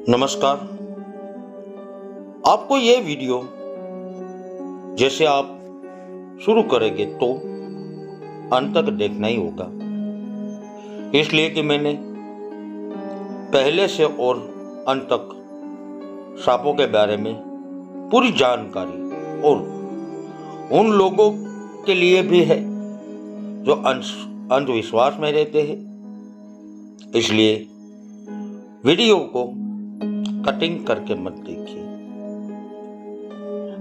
नमस्कार। आपको ये वीडियो जैसे आप शुरू करेंगे तो अंत तक देखना ही होगा, इसलिए कि मैंने पहले से और अंत तक सांपों के बारे में पूरी जानकारी और उन लोगों के लिए भी है जो अंधविश्वास में रहते हैं, इसलिए वीडियो को कटिंग करके मत देखिए।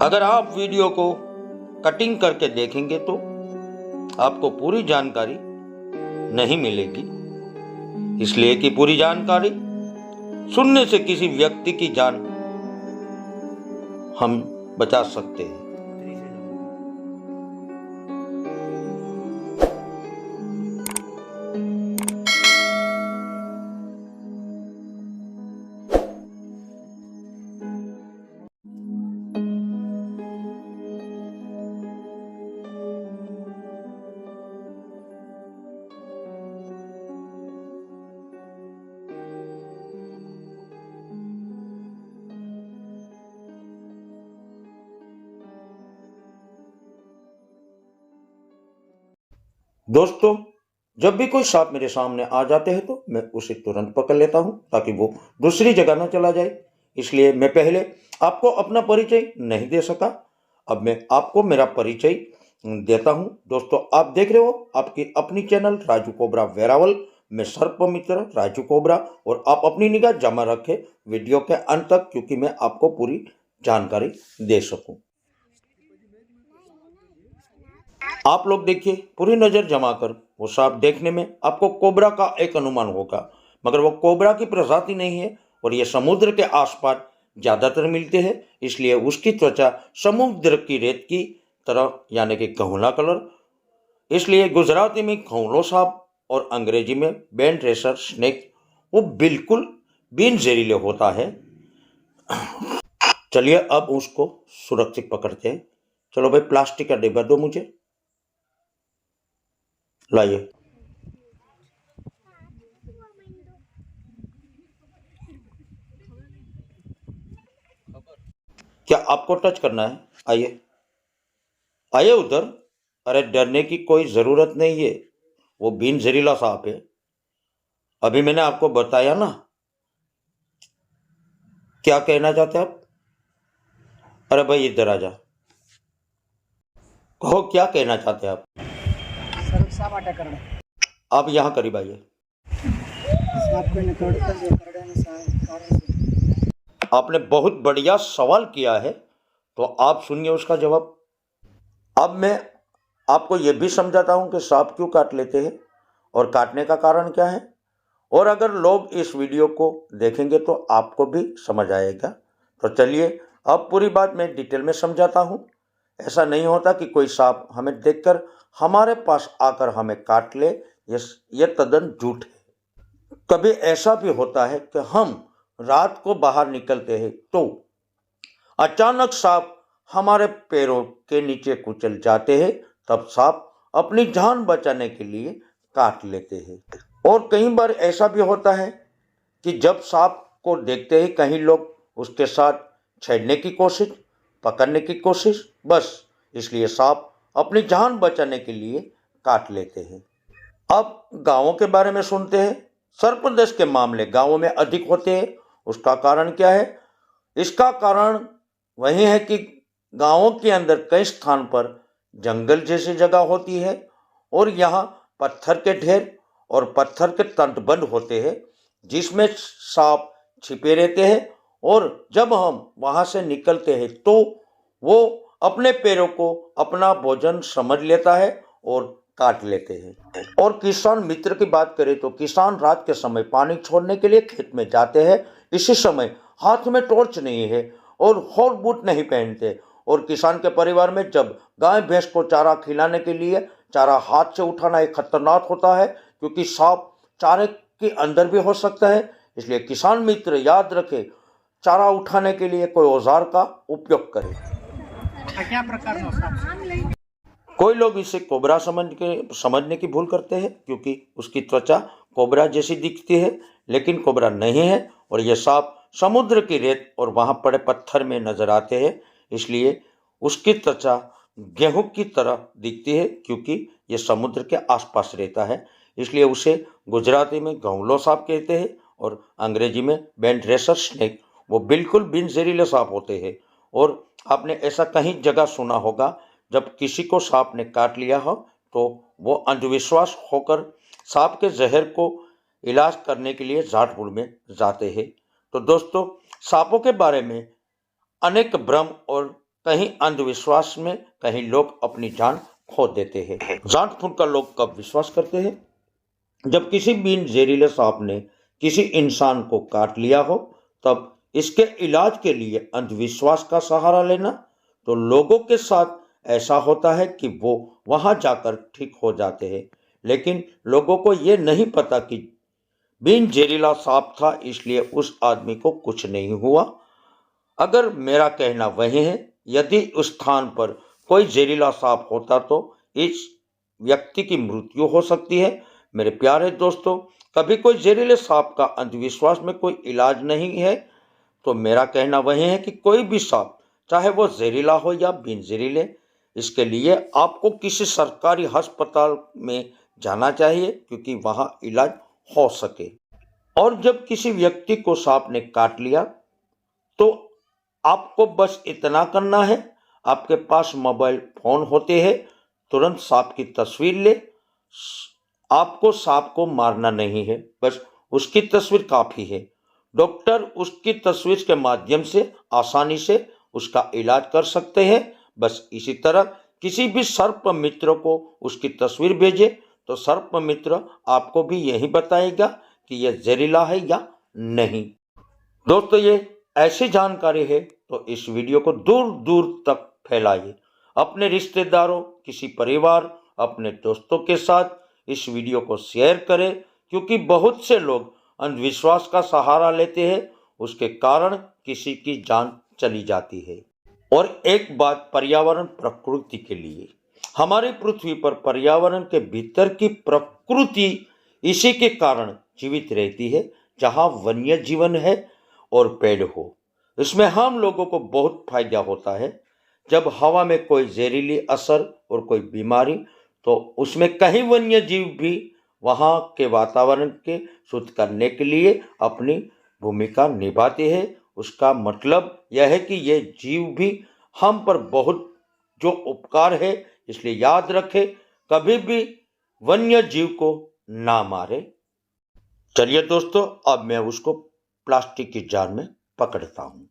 अगर आप वीडियो को कटिंग करके देखेंगे तो आपको पूरी जानकारी नहीं मिलेगी, इसलिए कि पूरी जानकारी सुनने से किसी व्यक्ति की जान हम बचा सकते हैं। दोस्तों, जब भी कोई सांप मेरे सामने आ जाते हैं तो मैं उसे तुरंत पकड़ लेता हूं ताकि वो दूसरी जगह न चला जाए। इसलिए मैं पहले आपको अपना परिचय नहीं दे सका, अब मैं आपको मेरा परिचय देता हूं। दोस्तों, आप देख रहे हो आपकी अपनी चैनल राजू कोबरा वेरावल में सर्प मित्र राजू कोबरा, और आप अपनी निगाह जमा रखें वीडियो के अंत तक, क्योंकि मैं आपको पूरी जानकारी दे सकूं। आप लोग देखिए, पूरी नजर जमाकर वो सांप देखने में आपको कोबरा का एक अनुमान होगा, मगर वो कोबरा की प्रजाति नहीं है और ये समुद्र के आसपास ज्यादातर मिलते हैं, इसलिए उसकी त्वचा समुद्र की रेत की तरह यानी कि गहुला कलर, इसलिए गुजराती में खौलो सांप और अंग्रेजी में बैंड रेसर स्नेक वो बिल्कुल बिन जहरीले होता है। चलिए अब उसको सुरक्षित पकड़ते हैं। चलो भाई, प्लास्टिक का डिब्बा दो मुझे, लाइए। क्या आपको टच करना है? आइए आइए उधर। अरे डरने की कोई जरूरत नहीं है, वो बिन जहरीला सांप है। अभी मैंने आपको बताया ना। क्या कहना चाहते हैं आप? अरे भाई इधर आ जा, कहो क्या कहना चाहते हैं आप? आप यहाँ करीब आइए। आपने बहुत बढ़िया सवाल किया है, तो आप सुनिए उसका जवाब। अब मैं आपको यह भी समझाता हूं कि सांप क्यों काट लेते हैं और काटने का कारण क्या है, और अगर लोग इस वीडियो को देखेंगे तो आपको भी समझ आएगा। तो चलिए अब पूरी बात मैं डिटेल में समझाता हूं। ऐसा नहीं होता कि कोई सांप हमें देखकर हमारे पास आकर हमें काट ले, यह तद्दन झूठ है। कभी ऐसा भी होता है कि हम रात को बाहर निकलते हैं तो अचानक सांप हमारे पैरों के नीचे कुचल जाते हैं, तब सांप अपनी जान बचाने के लिए काट लेते हैं। और कई बार ऐसा भी होता है कि जब सांप को देखते ही कहीं लोग उसके साथ छेड़ने की कोशिश, पकड़ने की कोशिश, बस इसलिए सांप अपनी जान बचाने के लिए काट लेते हैं। अब गांवों के बारे में सुनते हैं। सर्पदंश के मामले गांवों में अधिक होते हैं। उसका कारण क्या है? इसका कारण वही है कि गांवों के अंदर कई स्थान पर जंगल जैसी जगह होती है और यहाँ पत्थर के ढेर और पत्थर के तटबंध होते हैं, जिसमें सांप छिपे रहते हैं, और जब हम वहां से निकलते हैं तो वो अपने पैरों को अपना भोजन समझ लेता है और काट लेते हैं। और किसान मित्र की बात करें तो किसान रात के समय पानी छोड़ने के लिए खेत में जाते हैं। इसी समय हाथ में टॉर्च नहीं है और हॉट बूट नहीं पहनते, और किसान के परिवार में जब गाय भैंस को चारा खिलाने के लिए चारा हाथ से उठाना एक खतरनाक होता है, क्योंकि सांप चारे के अंदर भी हो सकता है। इसलिए किसान मित्र याद रखे, चारा उठाने के लिए कोई औजार का उपयोग करें। क्या प्रकार कोई लोग इसे कोबरा समझने की भूल करते हैं, क्योंकि उसकी त्वचा कोबरा जैसी दिखती है, लेकिन कोबरा नहीं है और यह सांप समुद्र की रेत और वहाँ पड़े पत्थर में नजर आते हैं, इसलिए उसकी त्वचा गेहूं की तरह दिखती है क्योंकि ये समुद्र के आसपास रहता है। इसलिए उसे गुजराती में गौलो सांप कहते हैं और अंग्रेजी में बैंड रेसर स्नेक। वो बिल्कुल बिन जहरीले सांप होते हैं। और आपने ऐसा कहीं जगह सुना होगा, जब किसी को सांप ने काट लिया हो तो वो अंधविश्वास होकर सांप के जहर को इलाज करने के लिए झाड़पुर में जाते हैं। तो दोस्तों, सांपों के बारे में अनेक भ्रम और कहीं अंधविश्वास में कहीं लोग अपनी जान खो देते हैं। झाड़पुर का लोग कब विश्वास करते हैं? जब किसी बिन जहरीले सांप ने किसी इंसान को काट लिया हो, तब इसके इलाज के लिए अंधविश्वास का सहारा लेना। तो लोगों के साथ ऐसा होता है कि वो वहां जाकर ठीक हो जाते हैं, लेकिन लोगों को ये नहीं पता कि बिन जहरीला सांप था, इसलिए उस आदमी को कुछ नहीं हुआ। अगर मेरा कहना वही है, यदि उस स्थान पर कोई जहरीला सांप होता तो इस व्यक्ति की मृत्यु हो सकती है। मेरे प्यारे दोस्तों, कभी कोई जहरीले सांप का अंधविश्वास में कोई इलाज नहीं है। तो मेरा कहना वही है कि कोई भी सांप, चाहे वो जहरीला हो या बिन जहरीले, इसके लिए आपको किसी सरकारी अस्पताल में जाना चाहिए क्योंकि वहां इलाज हो सके। और जब किसी व्यक्ति को सांप ने काट लिया तो आपको बस इतना करना है, आपके पास मोबाइल फोन होते हैं, तुरंत सांप की तस्वीर ले। आपको सांप को मारना नहीं है, बस उसकी तस्वीर काफी है। डॉक्टर उसकी तस्वीर के माध्यम से आसानी से उसका इलाज कर सकते हैं। बस इसी तरह किसी भी सर्प मित्र को उसकी तस्वीर भेजे तो सर्प मित्र आपको भी यही बताएगा कि यह जहरीला है या नहीं। दोस्तों, ये ऐसी जानकारी है तो इस वीडियो को दूर दूर तक फैलाइए। अपने रिश्तेदारों, किसी परिवार, अपने दोस्तों के साथ इस वीडियो को शेयर करें, क्योंकि बहुत से लोग अंधविश्वास का सहारा लेते हैं, उसके कारण किसी की जान चली जाती है। और एक बात पर्यावरण प्रकृति के लिए, हमारी पृथ्वी पर पर्यावरण के भीतर की प्रकृति इसी के कारण जीवित रहती है, जहां वन्य जीवन है और पेड़ हो। इसमें हम लोगों को बहुत फायदा होता है। जब हवा में कोई जहरीली असर और कोई बीमारी, तो उसमें कई वन्य जीव भी वहाँ के वातावरण के शुद्ध करने के लिए अपनी भूमिका निभाते हैं। उसका मतलब यह है कि ये जीव भी हम पर बहुत जो उपकार है, इसलिए याद रखें, कभी भी वन्य जीव को ना मारे। चलिए दोस्तों, अब मैं उसको प्लास्टिक की जार में पकड़ता हूँ।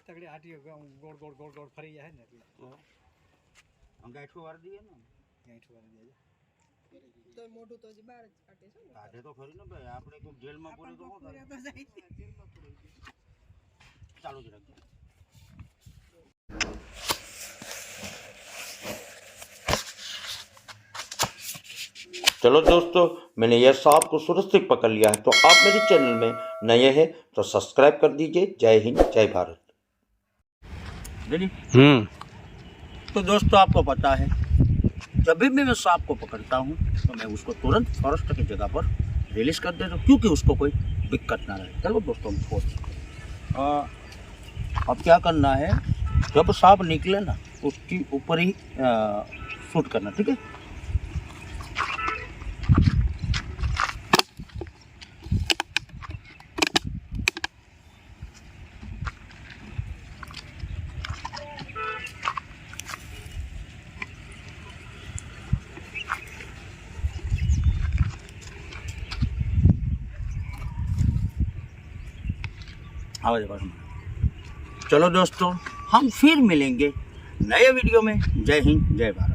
તગડી આટી ગોળ ગોળ ગોળ ગોળ ફરી જાય ને એટલે અંગાઠું વાર દઈએ ને, ગાંઠું વાળી જાય તો મોઢું તો હજી બહાર જ કાઢે છે ને. કાઢે તો ખરી ને ભાઈ, આપણે કોઈ જેલમાં પૂરે તો શું થાય? ચાલુ જ રાખજો। चलो दोस्तों, मैंने यह सांप को सुरक्षित पकड़ लिया है। तो आप मेरे चैनल में नए हैं तो सब्सक्राइब कर दीजिए। जय हिंद, जय भारत। रेडी। तो दोस्तों आपको पता है जब भी मैं सांप को पकड़ता हूँ तो मैं उसको तुरंत फॉरेस्ट की जगह पर रिलीज कर देता हूँ, क्योंकि उसको कोई दिक्कत ना रहे। चलो दोस्तों अब क्या करना है, जब सांप निकले ना उसके ऊपर ही शूट करना, ठीक है। आवाज आवाज में। चलो दोस्तों हम फिर मिलेंगे नए वीडियो में। जय हिंद जय भारत।